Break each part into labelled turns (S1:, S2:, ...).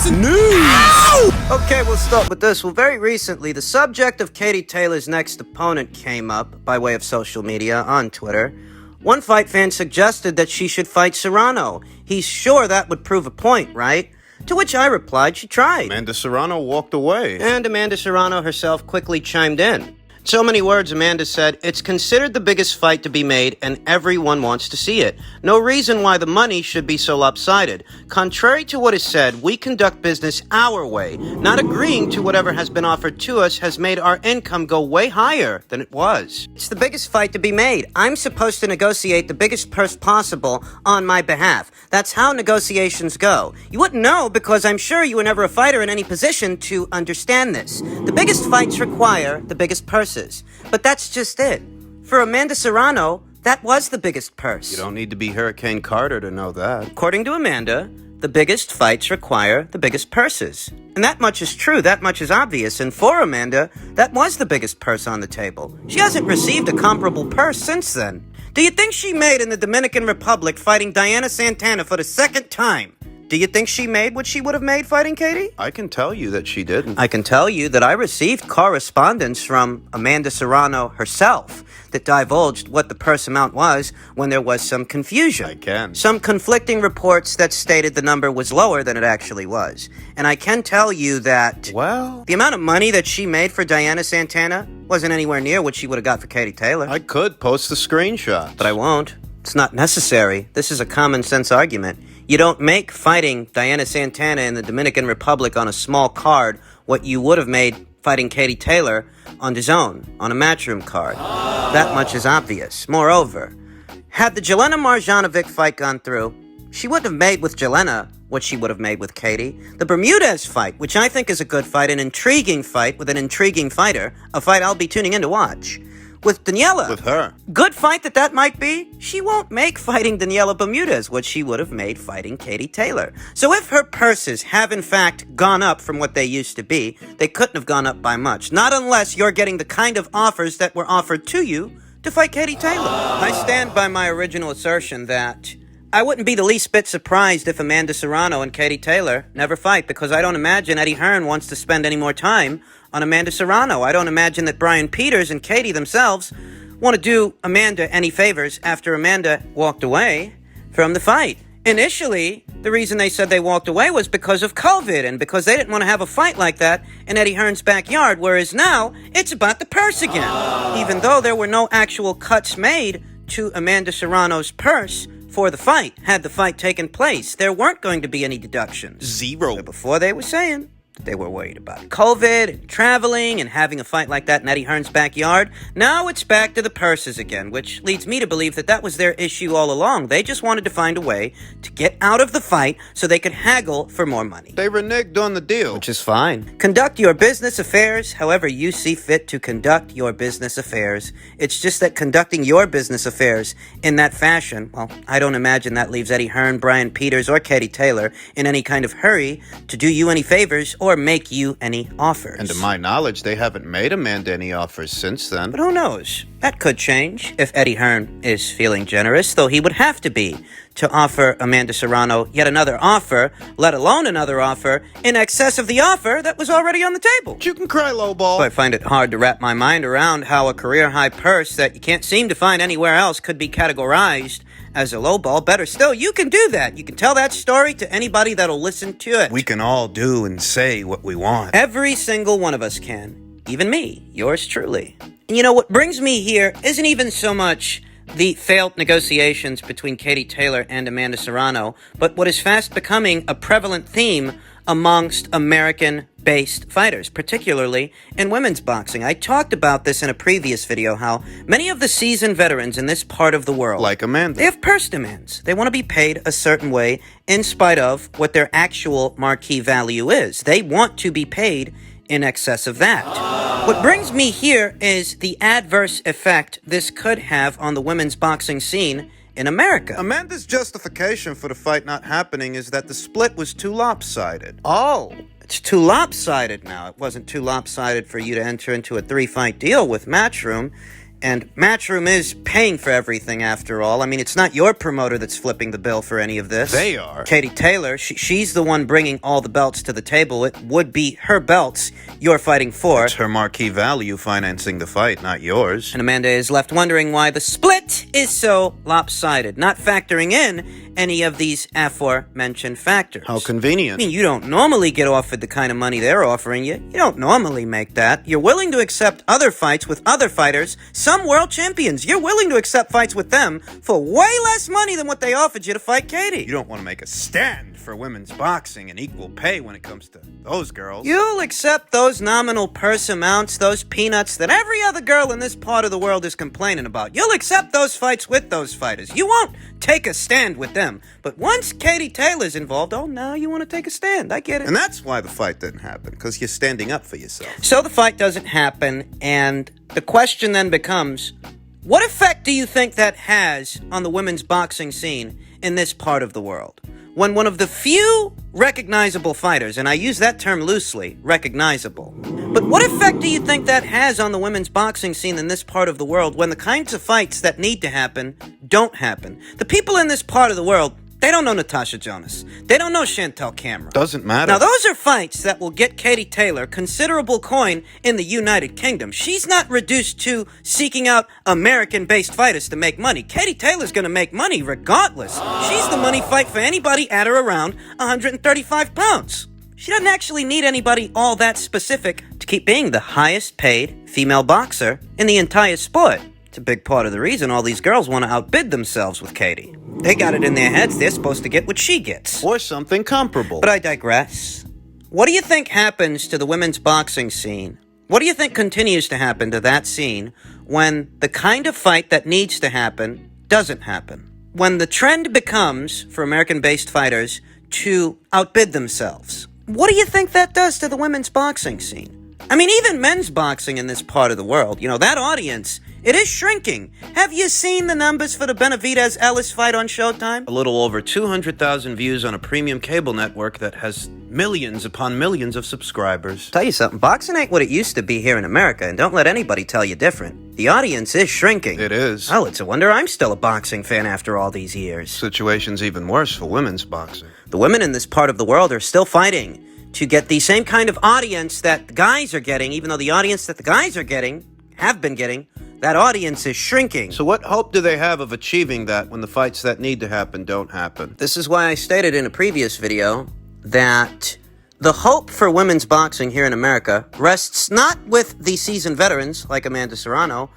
S1: boxing news. Ow!
S2: Okay, we'll start with this. Well, very recently, the subject of Katie Taylor's next opponent came up by way of social media on Twitter. One fight fan suggested that she should fight Serrano. He's sure that would prove a point, right? To which I replied she tried.
S3: Amanda Serrano walked away.
S2: And Amanda Serrano herself quickly chimed in. So many words, Amanda said, "It's considered the biggest fight to be made, and everyone wants to see it. No reason why the money should be so lopsided. Contrary to what is said, we conduct business our way. Not agreeing to whatever has been offered to us has made our income go way higher than it was. It's the biggest fight to be made. I'm supposed to negotiate the biggest purse possible on my behalf. That's how negotiations go. You wouldn't know because I'm sure you were never a fighter in any position to understand this. The biggest fights require the biggest purses. But that's just it. For Amanda Serrano, that was the biggest purse.
S3: You don't need to be Hurricane Carter to know that.
S2: According to Amanda, the biggest fights require the biggest purses. And that much is true, that much is obvious. And for Amanda, that was the biggest purse on the table. She hasn't received a comparable purse since then. Do you think she made in the Dominican Republic fighting Diana Santana for the second time? Do you think she made what she would have made fighting Katie?
S3: I can tell you that she didn't.
S2: I can tell you that I received correspondence from Amanda Serrano herself that divulged what the purse amount was when there was some confusion.
S3: I can.
S2: Some conflicting reports that stated the number was lower than it actually was. And I can tell you that,
S3: well,
S2: the amount of money that she made for Diana Santana wasn't anywhere near what she would have got for Katie Taylor.
S3: I could post the screenshot.
S2: But I won't. It's not necessary. This is a common sense argument. You don't make fighting Diana Santana in the Dominican Republic on a small card what you would have made fighting Katie Taylor on DAZN, on a Matchroom card. That much is obvious. Moreover, had the Jelena Marjanovic fight gone through, she wouldn't have made with Jelena what she would have made with Katie. The Bermudez fight, which I think is a good fight, an intriguing fight with an intriguing fighter, a fight I'll be tuning in to watch. With Daniela.
S3: With her.
S2: Good fight that might be. She won't make fighting Daniela Bermudez what she would have made fighting Katie Taylor. So if her purses have in fact gone up from what they used to be, they couldn't have gone up by much. Not unless you're getting the kind of offers that were offered to you to fight Katie Taylor. I stand by my original assertion that I wouldn't be the least bit surprised if Amanda Serrano and Katie Taylor never fight, because I don't imagine Eddie Hearn wants to spend any more time on Amanda Serrano. I don't imagine that Brian Peters and Katie themselves want to do Amanda any favors after Amanda walked away from the fight. Initially, the reason they said they walked away was because of COVID and because they didn't want to have a fight like that in Eddie Hearn's backyard, whereas now it's about the purse again. Even though there were no actual cuts made to Amanda Serrano's purse for the fight, had the fight taken place, there weren't going to be any deductions.
S3: Zero.
S2: But before they were saying they were worried about COVID and traveling and having a fight like that in Eddie Hearn's backyard. Now it's back to the purses again, which leads me to believe that that was their issue all along. They just wanted to find a way to get out of the fight so they could haggle for more money.
S3: They reneged on the deal.
S2: Which is fine. Conduct your business affairs however you see fit to conduct your business affairs. It's just that conducting your business affairs in that fashion, well, I don't imagine that leaves Eddie Hearn, Brian Peters, or Katie Taylor in any kind of hurry to do you any favors or make you any offers.
S3: And to my knowledge, they haven't made Amanda any offers since then.
S2: But who knows? That could change if Eddie Hearn is feeling generous, though he would have to be to offer Amanda Serrano yet another offer, let alone another offer, in excess of the offer that was already on the table.
S3: You can cry lowball.
S2: I find it hard to wrap my mind around how a career-high purse that you can't seem to find anywhere else could be categorized as a lowball. Better still, you can do that. You can tell that story to anybody that'll listen to it.
S3: We can all do and say what we want.
S2: Every single one of us can. Even me, yours truly. And you know, what brings me here isn't even so much the failed negotiations between Katie Taylor and Amanda Serrano, but what is fast becoming a prevalent theme amongst American-based fighters, particularly in women's boxing. I talked about this in a previous video, how many of the seasoned veterans in this part of the world,
S3: like Amanda,
S2: they have purse demands. They want to be paid a certain way in spite of what their actual marquee value is. They want to be paid in excess of that. What brings me here is the adverse effect this could have on the women's boxing scene in America.
S3: Amanda's justification for the fight not happening is that the split was too lopsided.
S2: Oh, it's too lopsided now. It wasn't too lopsided for you to enter into a 3-fight deal with Matchroom. And Matchroom is paying for everything, after all. I mean, it's not your promoter that's flipping the bill for any of this.
S3: They are.
S2: Katie Taylor, she's the one bringing all the belts to the table. It would be her belts you're fighting for.
S3: It's her marquee value financing the fight, not yours.
S2: And Amanda is left wondering why the split is so lopsided, not factoring in any of these aforementioned factors.
S3: How convenient.
S2: I mean, you don't normally get offered the kind of money they're offering you. You don't normally make that. You're willing to accept other fights with other fighters, some world champions. You're willing to accept fights with them for way less money than what they offered you to fight Katie.
S3: You don't want to make a stand for women's boxing and equal pay when it comes to those girls.
S2: You'll accept those nominal purse amounts, those peanuts that every other girl in this part of the world is complaining about. You'll accept those fights with those fighters. You won't take a stand with them. But once Katie Taylor's involved, oh, now you want to take a stand. I get it.
S3: And that's why the fight didn't happen, because you're standing up for yourself.
S2: So the fight doesn't happen, and the question then becomes, what effect do you think that has on the women's boxing scene in this part of the world? When one of the few recognizable fighters, and I use that term loosely, recognizable, but what effect do you think that has on the women's boxing scene in this part of the world when the kinds of fights that need to happen don't happen? The people in this part of the world, they don't know Natasha Jonas. They don't know Chantel Cameron.
S3: Doesn't matter.
S2: Now, those are fights that will get Katie Taylor considerable coin in the United Kingdom. She's not reduced to seeking out American-based fighters to make money. Katie Taylor's going to make money regardless. She's the money fight for anybody at or around 135 pounds. She doesn't actually need anybody all that specific to keep being the highest-paid female boxer in the entire sport. It's a big part of the reason all these girls want to outbid themselves with Katie. They got it in their heads they're supposed to get what she gets.
S3: Or something comparable.
S2: But I digress. What do you think happens to the women's boxing scene? What do you think continues to happen to that scene when the kind of fight that needs to happen doesn't happen? When the trend becomes, for American-based fighters, to outbid themselves? What do you think that does to the women's boxing scene? I mean, even men's boxing in this part of the world, that audience, it is shrinking. Have you seen the numbers for the Benavidez-Ellis fight on Showtime?
S3: A little over 200,000 views on a premium cable network that has millions upon millions of subscribers.
S2: Tell you something, boxing ain't what it used to be here in America, and don't let anybody tell you different. The audience is shrinking.
S3: It is.
S2: Oh, it's a wonder I'm still a boxing fan after all these years.
S3: Situation's even worse for women's boxing.
S2: The women in this part of the world are still fighting to get the same kind of audience that the guys are getting, even though the audience that the guys are getting, have been getting, that audience is shrinking.
S3: So what hope do they have of achieving that when the fights that need to happen don't happen?
S2: This is why I stated in a previous video that the hope for women's boxing here in America rests not with the seasoned veterans like Amanda Serrano,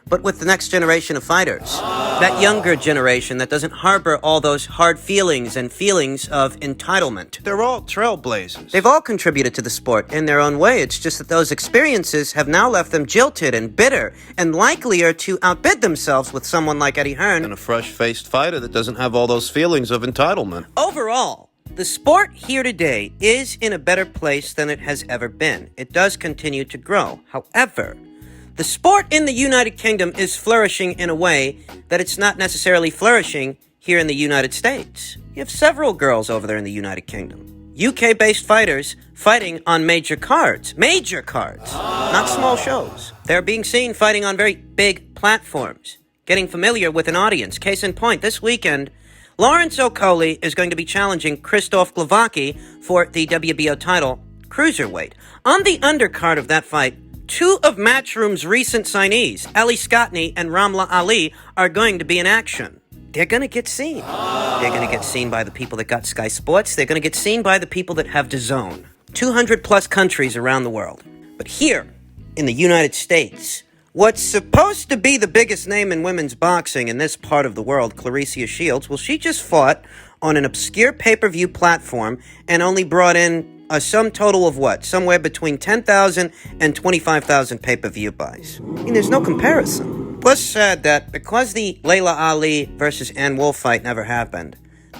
S2: but with the next generation of fighters. That younger generation that doesn't harbor all those hard feelings and feelings of entitlement.
S3: They're all trailblazers.
S2: They've all contributed to the sport in their own way. It's just that those experiences have now left them jilted and bitter and likelier to outbid themselves with someone like Eddie Hearn.
S3: And a fresh-faced fighter that doesn't have all those feelings of entitlement.
S2: Overall, the sport here today is in a better place than it has ever been. It does continue to grow. However, the sport in the United Kingdom is flourishing in a way that it's not necessarily flourishing here in the United States. You have several girls over there in the United Kingdom. UK-based fighters fighting on major cards. Major cards. Not small shows. They're being seen fighting on very big platforms. Getting familiar with an audience. Case in point, this weekend, Lawrence Okolie is going to be challenging Krzysztof Glowacki for the WBO title, Cruiserweight. On the undercard of that fight, two of Matchroom's recent signees, Ali Scotney and Ramla Ali, are going to be in action. They're going to get seen. They're going to get seen by the people that got Sky Sports. They're going to get seen by the people that have DAZN. 200 plus countries around the world. But here, in the United States, what's supposed to be the biggest name in women's boxing in this part of the world, Clarissa Shields, well, she just fought on an obscure pay-per-view platform and only brought in a sum total of what? Somewhere between 10,000 and 25,000 pay-per-view buys. I mean, there's no comparison. Plus said that because the Layla Ali versus Ann Wolfe fight never happened,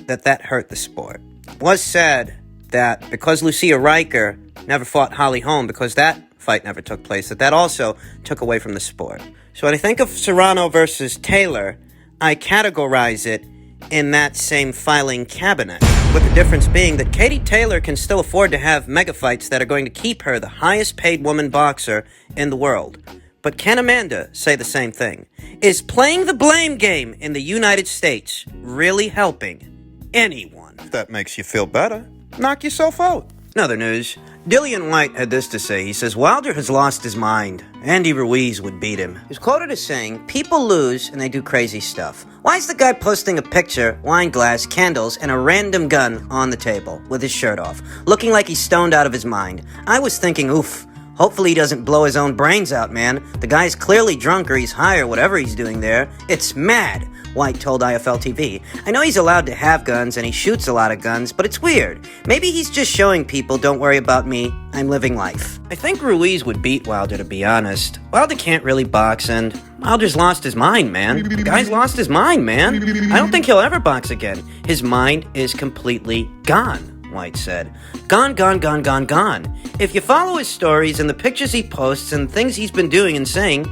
S2: that hurt the sport. Was said that because Lucia Riker never fought Holly Holm, because that fight never took place, that also took away from the sport. So when I think of Serrano versus Taylor, I categorize it in that same filing cabinet, with the difference being that Katie Taylor can still afford to have mega fights that are going to keep her the highest paid woman boxer in the world. But can Amanda say the same thing? Is playing the blame game in the United States really helping anyone?
S3: If that makes you feel better, knock yourself out.
S2: In other news, Dillian Whyte had this to say. He says, Wilder has lost his mind. Andy Ruiz would beat him. He's quoted as saying, people lose and they do crazy stuff. Why is the guy posting a picture, wine glass, candles, and a random gun on the table with his shirt off, looking like he's stoned out of his mind? I was thinking, oof. Hopefully he doesn't blow his own brains out, man. The guy's clearly drunk or he's high or whatever he's doing there. It's mad, Whyte told IFL TV. I know he's allowed to have guns and he shoots a lot of guns, but it's weird. Maybe he's just showing people, don't worry about me, I'm living life. I think Ruiz would beat Wilder, to be honest. Wilder can't really box and Wilder's lost his mind, man. The guy's lost his mind, man. I don't think he'll ever box again. His mind is completely gone, Whyte said. Gone, gone, gone, gone, gone. If you follow his stories and the pictures he posts and things he's been doing and saying,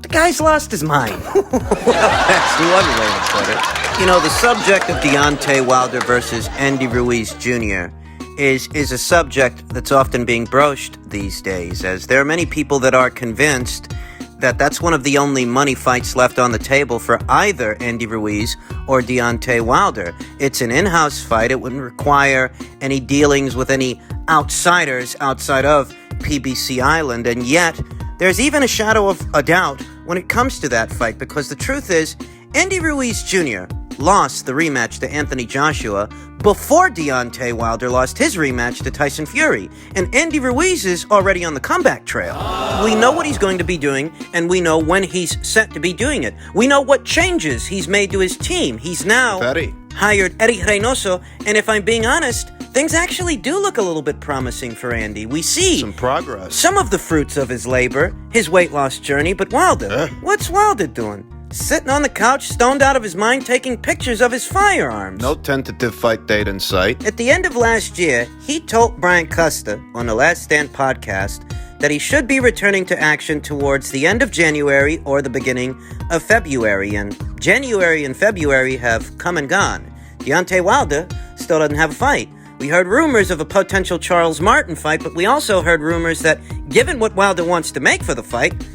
S2: the guy's lost his mind. Well, that's one way to put it. You know, the subject of Deontay Wilder versus Andy Ruiz Jr. is a subject that's often being broached these days, as there are many people that are convinced that that's one of the only money fights left on the table for either Andy Ruiz or Deontay Wilder. It's an in-house fight. It wouldn't require any dealings with any outsiders outside of PBC Island, and yet there's even a shadow of a doubt when it comes to that fight, because the truth is, Andy Ruiz Jr. lost the rematch to Anthony Joshua before Deontay Wilder lost his rematch to Tyson Fury, and Andy Ruiz is already on the comeback trail. We know what he's going to be doing, and we know when he's set to be doing it. We know what changes he's made to his team. He's now hired Eddie Reynoso, and if I'm being honest, things actually do look a little bit promising for Andy. We see
S3: some progress,
S2: some of the fruits of his labor, his weight loss journey, but Wilder, what's Wilder doing? Sitting on the couch, stoned out of his mind, taking pictures of his firearms.
S3: No tentative fight date in sight.
S2: At the end of last year, he told Brian Custer on the Last Stand podcast that he should be returning to action towards the end of January or the beginning of February, and January and February have come and gone. Deontay Wilder still doesn't have a fight. We heard rumors of a potential Charles Martin fight, but we also heard rumors that, given what Wilder wants to make for the fight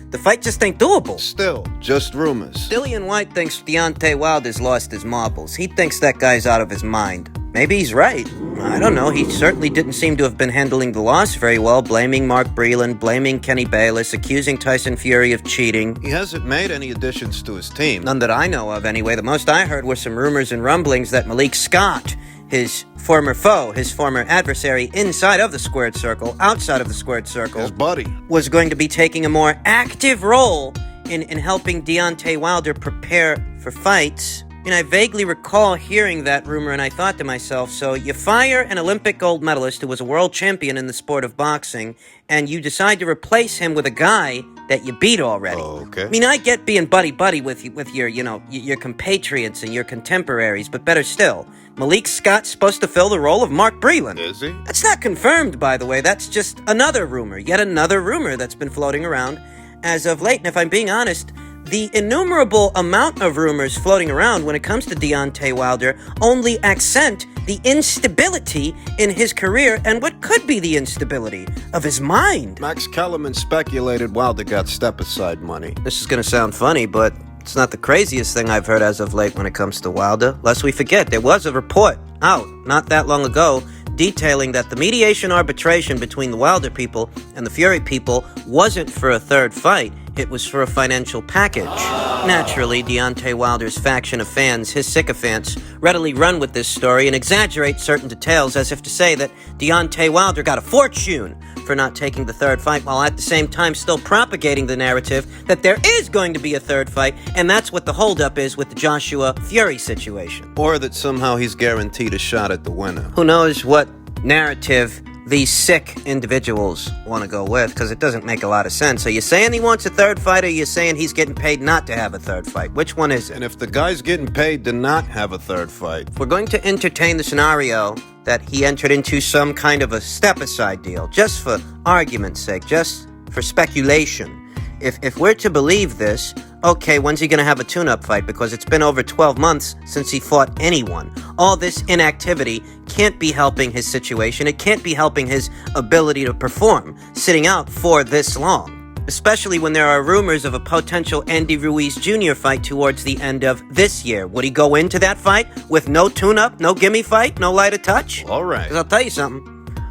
S2: just ain't doable.
S3: Still, just rumors.
S2: Dillian Whyte thinks Deontay Wilder's lost his marbles. He thinks that guy's out of his mind. Maybe he's right. I don't know. He certainly didn't seem to have been handling the loss very well, blaming Mark Breland, blaming Kenny Bayless, accusing Tyson Fury of cheating.
S3: He hasn't made any additions to his team.
S2: None that I know of, anyway. The most I heard were some rumors and rumblings that Malik Scott, his former foe, his former adversary inside of the squared circle, outside of the squared circle,
S3: his buddy,
S2: was going to be taking a more active role in helping Deontay Wilder prepare for fights. And I vaguely recall hearing that rumor, and I thought to myself, so you fire an Olympic gold medalist who was a world champion in the sport of boxing, and you decide to replace him with a guy that you beat already.
S3: Oh, okay.
S2: I mean, I get being buddy-buddy with your, your compatriots and your contemporaries, but better still, Malik Scott's supposed to fill the role of Mark Breland.
S3: Is he?
S2: That's not confirmed, by the way. That's just another rumor, yet another rumor that's been floating around as of late. And if I'm being honest, the innumerable amount of rumors floating around when it comes to Deontay Wilder only accent the instability in his career and what could be the instability of his mind.
S3: Max Kellerman speculated Wilder got step-aside money.
S2: This is going to sound funny, but it's not the craziest thing I've heard as of late when it comes to Wilder. Lest we forget, there was a report out not that long ago detailing that the mediation arbitration between the Wilder people and the Fury people wasn't for a third fight. It was for a financial package. Naturally, Deontay Wilder's faction of fans, his sycophants, readily run with this story and exaggerate certain details as if to say that Deontay Wilder got a fortune for not taking the third fight, while at the same time still propagating the narrative that there is going to be a third fight, and that's what the holdup is with the Joshua Fury situation.
S3: Or that somehow he's guaranteed a shot at the winner.
S2: Who knows what narrative these sick individuals want to go with, because it doesn't make a lot of sense. Are you saying he wants a third fight, or are you saying he's getting paid not to have a third fight? Which one is it?
S3: And if the guy's getting paid to not have a third fight,
S2: we're going to entertain the scenario that he entered into some kind of a step-aside deal, just for argument's sake, just for speculation. If we're to believe this, okay, when's he going to have a tune-up fight? Because it's been over 12 months since he fought anyone. All this inactivity can't be helping his situation. It can't be helping his ability to perform, sitting out for this long. especially when there are rumors of a potential Andy Ruiz Jr. fight towards the end of this year. Would he go into that fight with no tune-up, no gimme fight, no lighter touch?
S3: All right.
S2: 'Cause I'll tell you something.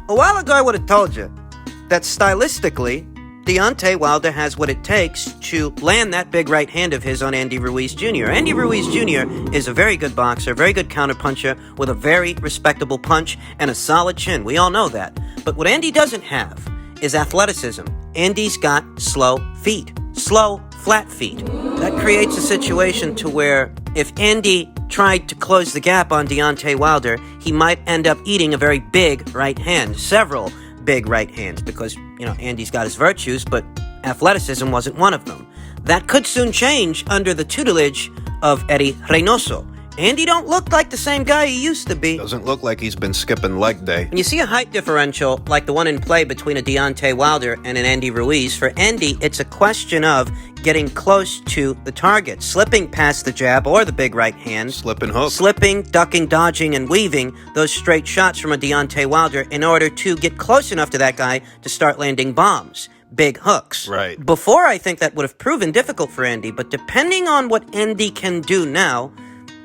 S2: A while ago, I would have told you that stylistically, Deontay Wilder has what it takes to land that big right hand of his on Andy Ruiz Jr. Andy Ruiz Jr. is a very good boxer, very good counterpuncher with a very respectable punch and a solid chin. We all know that. But what Andy doesn't have is athleticism. Andy's got slow feet. Slow, flat feet. That creates a situation to where if Andy tried to close the gap on Deontay Wilder, he might end up eating a very big right hand. Several big right hands because, Andy's got his virtues, but athleticism wasn't one of them. That could soon change under the tutelage of Eddie Reynoso. Andy don't look like the same guy he used to be.
S3: Doesn't look like he's been skipping leg day.
S2: When you see a height differential like the one in play between a Deontay Wilder and an Andy Ruiz, for Andy, it's a question of getting close to the target, slipping past the jab or the big right hand.
S3: Slip and hook.
S2: Slipping, ducking, dodging, and weaving those straight shots from a Deontay Wilder in order to get close enough to that guy to start landing bombs. Big hooks.
S3: Right.
S2: Before, I think that would have proven difficult for Andy, but depending on what Andy can do now,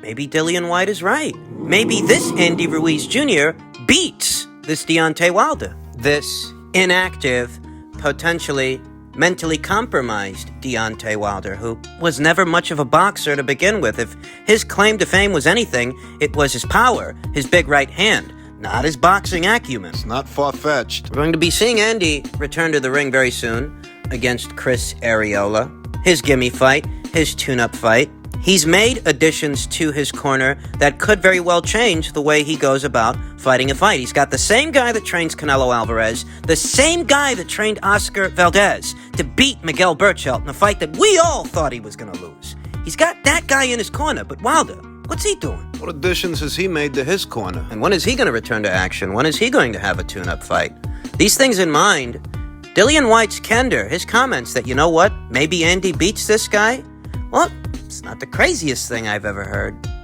S2: maybe Dillian Whyte is right. Maybe this Andy Ruiz Jr. beats this Deontay Wilder. This inactive, potentially mentally compromised Deontay Wilder, who was never much of a boxer to begin with. If his claim to fame was anything, it was his power, his big right hand, not his boxing acumen.
S3: It's not far-fetched.
S2: We're going to be seeing Andy return to the ring very soon against Chris Arreola. His gimme fight, his tune-up fight. He's made additions to his corner that could very well change the way he goes about fighting a fight. He's got the same guy that trains Canelo Alvarez, the same guy that trained Oscar Valdez to beat Miguel Berchelt in a fight that we all thought he was going to lose. He's got that guy in his corner, but Wilder, what's he doing?
S3: What additions has he made to his corner?
S2: And when is he going to return to action? When is he going to have a tune-up fight? These things in mind, Dillian Whyte's candor, his comments that, maybe Andy beats this guy? Well, it's not the craziest thing I've ever heard.